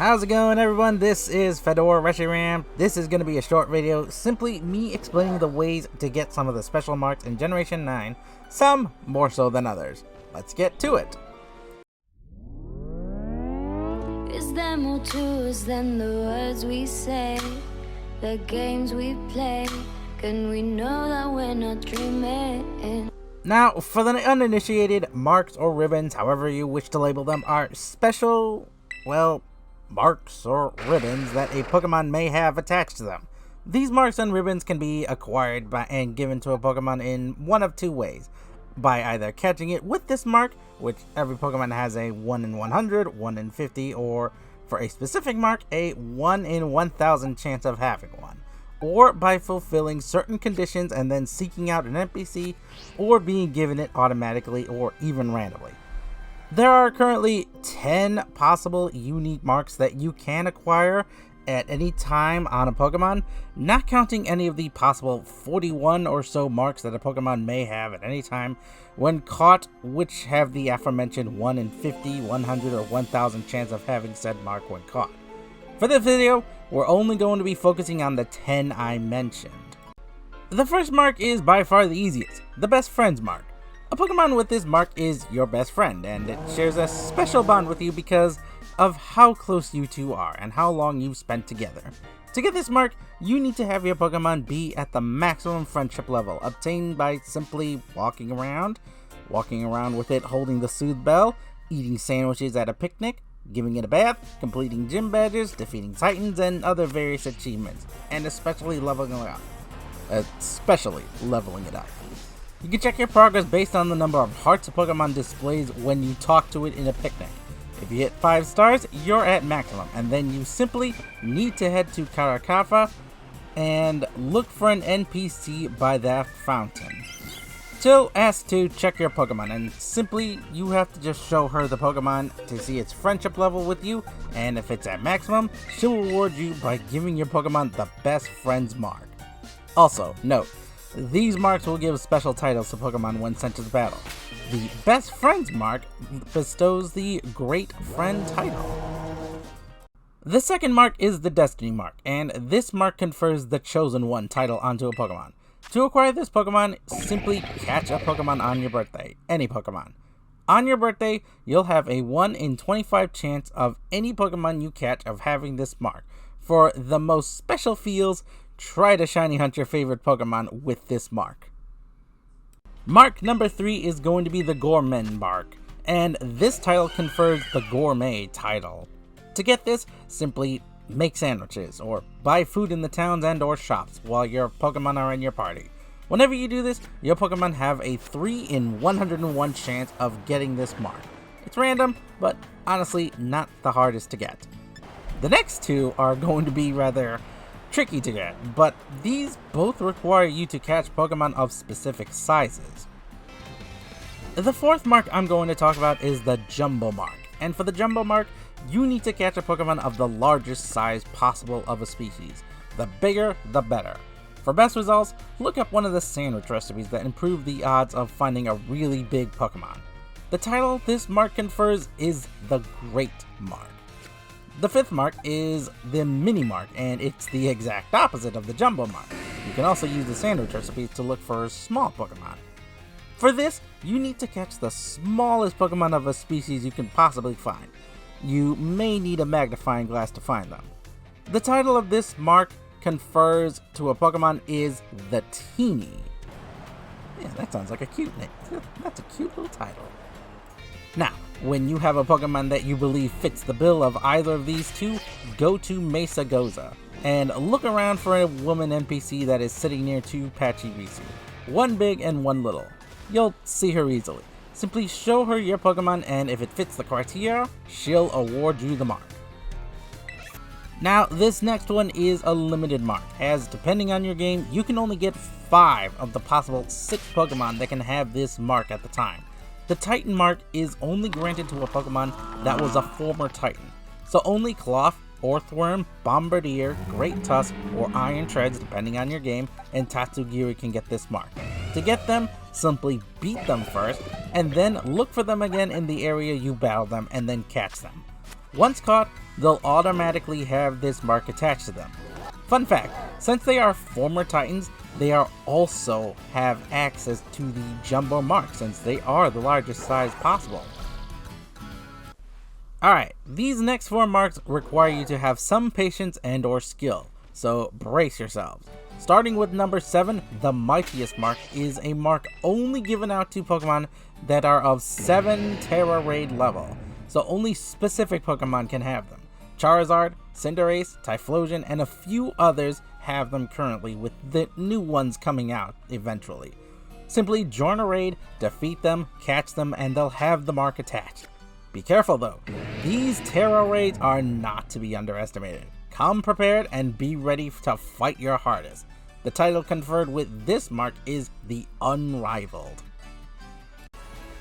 How's it going, everyone? This is Reshiram. This is going to be a short video, simply me explaining the ways to get some of the special marks in Generation 9, some more so than others. Let's get to it. Is there more to us than the words we say, the games we play? Can we know that we're not dreaming? Now, for the uninitiated, marks or ribbons, however you wish to label them, are special, marks or ribbons that a Pokemon may have attached to them. These marks and ribbons can be acquired by and given to a Pokemon in one of two ways. By either catching it with this mark, which every Pokemon has a 1 in 100, 1 in 50, or for a specific mark, a 1 in 1000 chance of having one. Or by fulfilling certain conditions and then seeking out an NPC, or being given it automatically or even randomly. There are currently 10 possible unique marks that you can acquire at any time on a Pokemon, not counting any of the possible 41 or so marks that a Pokemon may have at any time when caught, which have the aforementioned 1 in 50, 100, or 1000 chance of having said mark when caught. For this video, we're only going to be focusing on the 10 I mentioned. The first mark is by far the easiest, the best friends mark. A Pokemon with this mark is your best friend, and it shares a special bond with you because of how close you two are and how long you've spent together. To get this mark, you need to have your Pokemon be at the maximum friendship level, obtained by simply walking around with it holding the Soothe Bell, eating sandwiches at a picnic, giving it a bath, completing gym badges, defeating Titans, and other various achievements, and especially leveling it up. You can check your progress based on the number of hearts a Pokemon displays when you talk to it in a picnic. If you hit 5 stars, you're at maximum, and then you simply need to head to Karakafa and look for an NPC by that fountain. Till asks to check your Pokemon, and simply you have to just show her the Pokemon to see its friendship level with you, and if it's at maximum, she'll reward you by giving your Pokemon the best friends mark. Also, note, these marks will give special titles to Pokemon when sent to the battle. The Best Friends mark bestows the Great Friend title. The second mark is the Destiny mark, and this mark confers the Chosen One title onto a Pokemon. To acquire this Pokemon, simply catch a Pokemon on your birthday, any Pokemon. On your birthday, you'll have a 1 in 25 chance of any Pokemon you catch of having this mark. For the most special feels, try to shiny hunt your favorite Pokemon with this mark. Mark number 3 is going to be the Gourmet mark, and this title confers the Gourmet title. To get this, simply make sandwiches or buy food in the towns and or shops while your Pokemon are in your party. Whenever you do this, your Pokemon have a 3 in 101 chance of getting this mark. It's random, but honestly not the hardest to get. The next two are going to be rather tricky to get, but these both require you to catch Pokemon of specific sizes. The fourth mark I'm going to talk about is the Jumbo mark, and for the Jumbo mark, you need to catch a Pokemon of the largest size possible of a species. The bigger, the better. For best results, look up one of the sandwich recipes that improve the odds of finding a really big Pokemon. The title this mark confers is the Great Mark. The fifth mark is the Mini mark, and it's the exact opposite of the Jumbo mark. You can also use the sandwich recipes to look for small Pokemon. For this, you need to catch the smallest Pokemon of a species you can possibly find. You may need a magnifying glass to find them. The title of this mark confers to a Pokemon is the Teeny. Yeah, that sounds like a cute name. That's a cute little title. Now, when you have a Pokemon that you believe fits the bill of either of these two, go to Mesa Goza and look around for a woman NPC that is sitting near two Pachirisu, one big and one little. You'll see her easily. Simply show her your Pokemon, and if it fits the criteria, she'll award you the mark. Now, this next one is a limited mark, as depending on your game, you can only get 5 of the possible 6 Pokemon that can have this mark at the time. The Titan mark is only granted to a Pokemon that was a former Titan, so only Cloth, Orthworm, Bombardier, Great Tusk, or Iron Treads, depending on your game, and Tatsugiri can get this mark. To get them, simply beat them first, and then look for them again in the area you battle them, and then catch them. Once caught, they'll automatically have this mark attached to them. Fun fact, since they are former Titans, they are also have access to the jumbo mark since they are the largest size possible. Alright, these next 4 marks require you to have some patience and or skill, so brace yourselves. Starting with number 7, the mightiest mark is a mark only given out to Pokemon that are of 7 Terra Raid level, so only specific Pokemon can have them. Charizard, Cinderace, Typhlosion, and a few others have them currently, with the new ones coming out eventually. Simply join a raid, defeat them, catch them, and they'll have the mark attached. Be careful though, these Terra Raids are not to be underestimated. Come prepared and be ready to fight your hardest. The title conferred with this mark is the Unrivaled.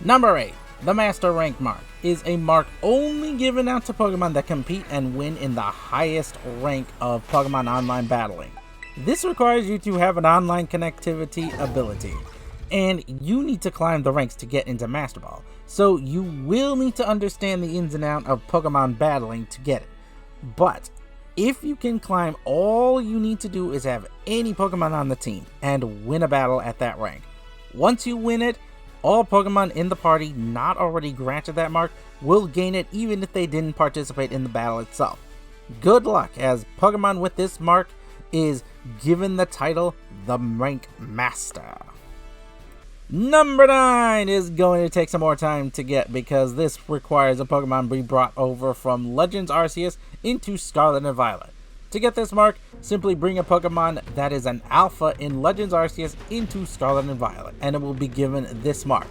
Number 8. The Master Rank mark is a mark only given out to Pokemon that compete and win in the highest rank of Pokemon Online battling. This requires you to have an online connectivity ability, and you need to climb the ranks to get into Master Ball, so you will need to understand the ins and outs of Pokemon battling to get it. But if you can climb, all you need to do is have any Pokemon on the team and win a battle at that rank. Once you win it, all Pokemon in the party not already granted that mark will gain it even if they didn't participate in the battle itself. Good luck, as Pokemon with this mark is given the title the Rank Master. Number 9 is going to take some more time to get because this requires a Pokemon be brought over from Legends Arceus into Scarlet and Violet. To get this mark, simply bring a Pokemon that is an alpha in Legends Arceus into Scarlet and Violet, and it will be given this mark.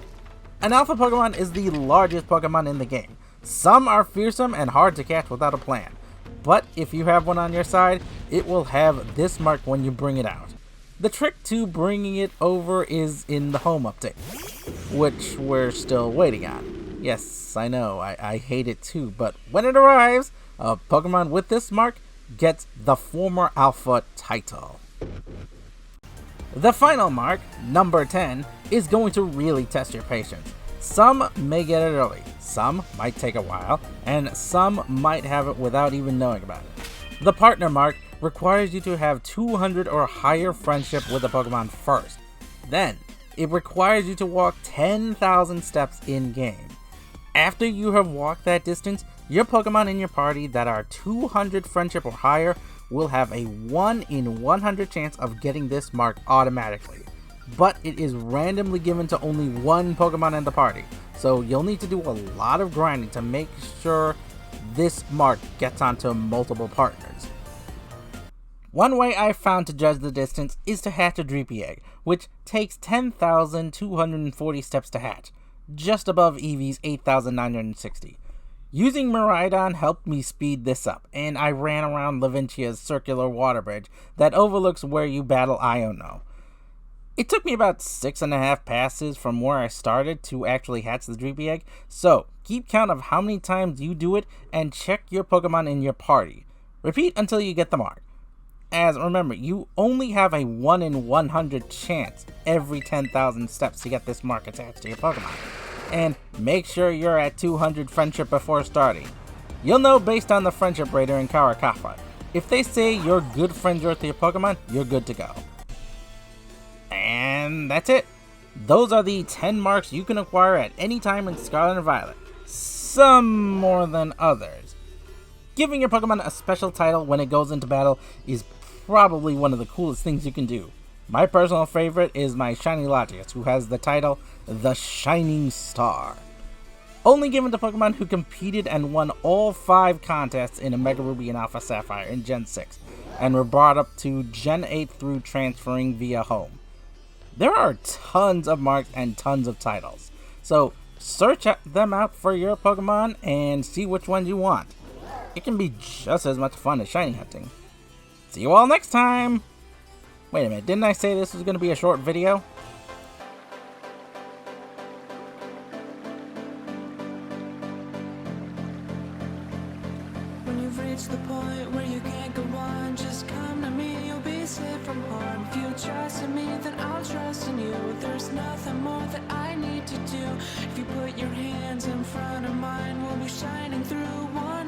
An alpha Pokemon is the largest Pokemon in the game. Some are fearsome and hard to catch without a plan, but if you have one on your side, it will have this mark when you bring it out. The trick to bringing it over is in the home update, which we're still waiting on. Yes, I know, I hate it too, but when it arrives, a Pokemon with this mark gets the former alpha title. The final mark, number 10, is going to really test your patience. Some may get it early, some might take a while, and some might have it without even knowing about it. The partner mark requires you to have 200 or higher friendship with a Pokemon first. Then, it requires you to walk 10,000 steps in-game. After you have walked that distance, your Pokemon in your party that are 200 friendship or higher will have a 1 in 100 chance of getting this mark automatically. But it is randomly given to only one Pokemon in the party, so you'll need to do a lot of grinding to make sure this mark gets onto multiple partners. One way I've found to judge the distance is to hatch a Dreepy Egg, which takes 10,240 steps to hatch, just above Eevee's 8,960. Using Miraidon helped me speed this up, and I ran around Lavincia's circular water bridge that overlooks where you battle Iono. It took me about 6.5 passes from where I started to actually hatch the Dreepy Egg, so keep count of how many times you do it and check your Pokemon in your party. Repeat until you get the mark. As remember, you only have a 1 in 100 chance every 10,000 steps to get this mark attached to your Pokemon. And make sure you're at 200 friendship before starting. You'll know based on the friendship rater in Karakafa. If they say you're good friends with your Pokemon, you're good to go. And that's it. Those are the 10 marks you can acquire at any time in Scarlet and Violet. Some more than others. Giving your Pokemon a special title when it goes into battle is probably one of the coolest things you can do. My personal favorite is my Shiny Latias, who has the title the Shining Star. Only given to Pokemon who competed and won all 5 contests in Omega Ruby and Alpha Sapphire in Gen 6, and were brought up to Gen 8 through transferring via home. There are tons of marks and tons of titles, so search them out for your Pokemon and see which ones you want. It can be just as much fun as shiny hunting. See you all next time! Wait a minute, didn't I say this was going to be a short video? When you've reached the point where you can't go on, just come to me, you'll be safe from harm. If you trust in me, then I'll trust in you. There's nothing more that I need to do. If you put your hands in front of mine, we'll be shining through one.